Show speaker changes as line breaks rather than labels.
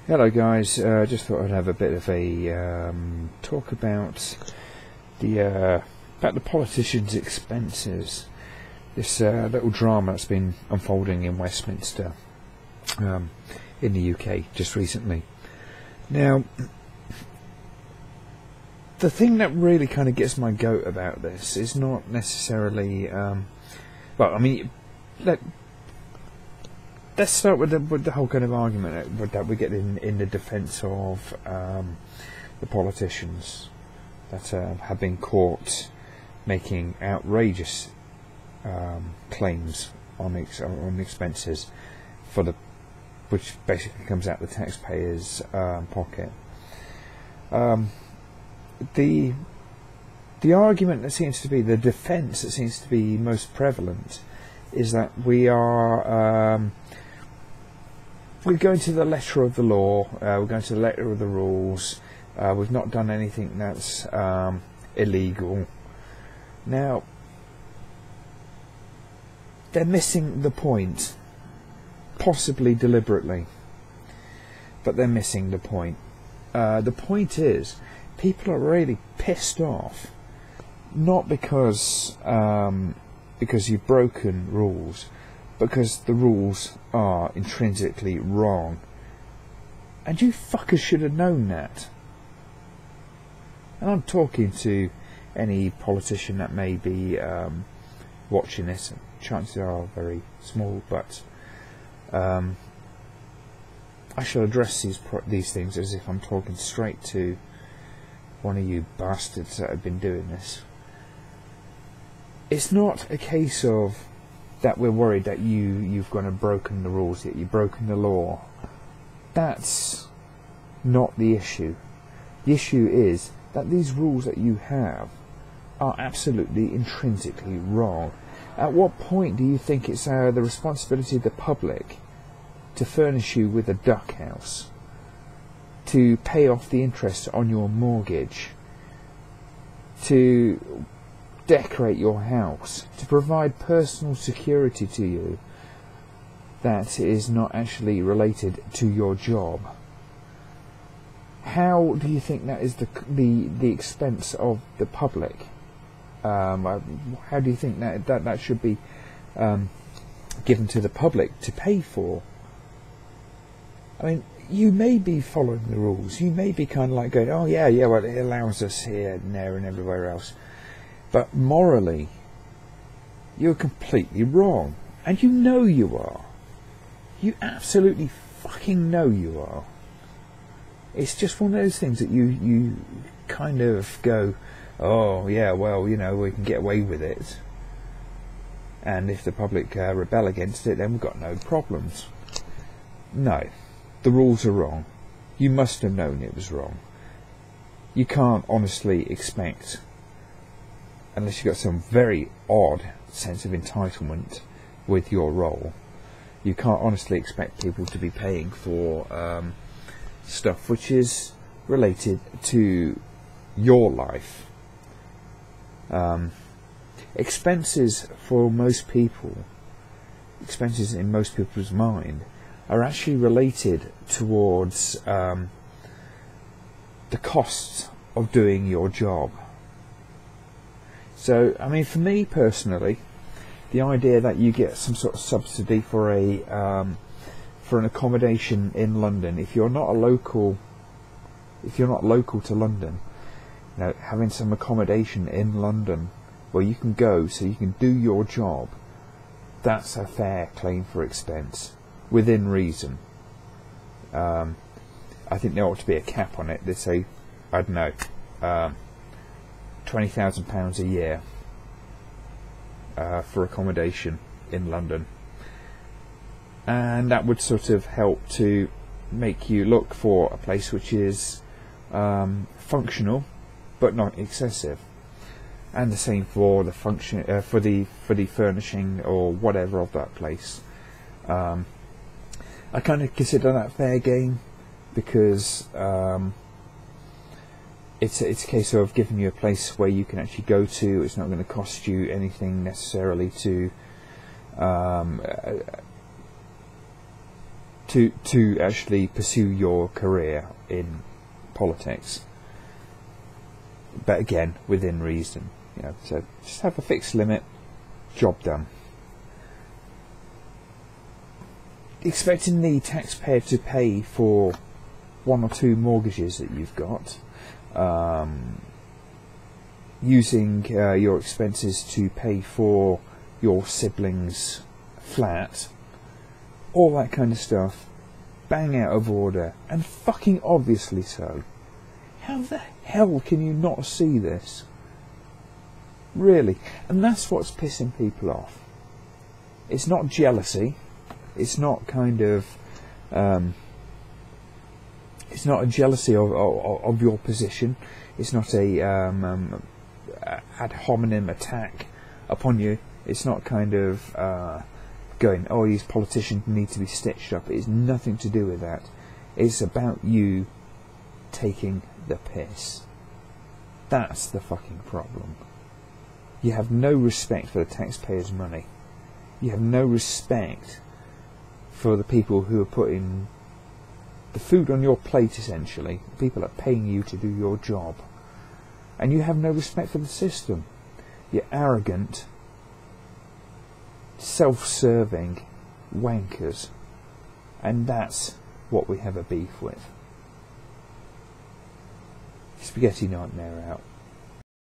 Hello guys, just thought I'd have a bit of a talk about the politicians' expenses. This little drama that's been unfolding in Westminster, in the UK, just recently. Now, the thing that really kind of gets my goat about this is not necessarily, let's start with the whole kind of argument that we get in the defence of the politicians that have been caught making outrageous claims on expenses which basically comes out the taxpayer's pocket. The argument that seems to be the defence that seems to be most prevalent is that we're going to the letter of the law, we're going to the letter of the rules, we've not done anything that's illegal. Now, they're missing the point, possibly deliberately, but they're missing the point. The point is, people are really pissed off, not because you've broken rules, because the rules are intrinsically wrong. And you fuckers should have known that. And I'm talking to any politician that may be watching this. Chances are very small, but I shall address these things as if I'm talking straight to one of you bastards that have been doing this. It's not a case of that we're worried that you've gone and broken the rules, that you've broken the law. That's not the issue. The issue is that these rules that you have are absolutely intrinsically wrong. At what point do you think it's the responsibility of the public to furnish you with a duck house, to pay off the interest on your mortgage, to decorate your house, to provide personal security to you that is not actually related to your job? How do you think that is the expense of the public? How do you think that should be given to the public to pay for? I mean, you may be following the rules, you may be kind of like going, oh yeah, well, it allows us here and there and everywhere else. But morally, you're completely wrong. And you know you are. You absolutely fucking know you are. It's just one of those things that you kind of go, oh yeah, well, you know, we can get away with it. And if the public rebel against it, then we've got no problems. No, the rules are wrong. You must have known it was wrong. You can't honestly expect, unless you've got some very odd sense of entitlement with your role, you can't honestly expect people to be paying for stuff which is related to your life. Expenses for most people, expenses in most people's mind, are actually related towards the costs of doing your job. So, I mean, for me personally, the idea that you get some sort of subsidy for an accommodation in London, if you're not local to London, you know, having some accommodation in London where you can go so you can do your job, that's a fair claim for expense, within reason. I think there ought to be a cap on it. They say, I don't know, £20,000 a year for accommodation in London, and that would sort of help to make you look for a place which is functional but not excessive, and the same for the function for the furnishing or whatever of that place. I kind of consider that fair game, because it's a case of giving you a place where you can actually go to. It's not going to cost you anything necessarily to to actually pursue your career in politics. But again, within reason. So just have a fixed limit, job done. Expecting the taxpayer to pay for 1 or 2 mortgages that you've got, using your expenses to pay for your siblings' flat, all that kind of stuff, bang out of order, and fucking obviously so. How the hell can you not see this? Really? And that's what's pissing people off. It's not jealousy. It's not kind of... it's not a jealousy of your position. It's not a ad hominem attack upon you. It's not kind of going, oh, these politicians need to be stitched up. It's nothing to do with that. It's about you taking the piss. That's the fucking problem. You have no respect for the taxpayers' money. You have no respect for the people who are putting the food on your plate, essentially. People are paying you to do your job. And you have no respect for the system. You're arrogant, self-serving wankers. And that's what we have a beef with. Spaghetti Nightmare out.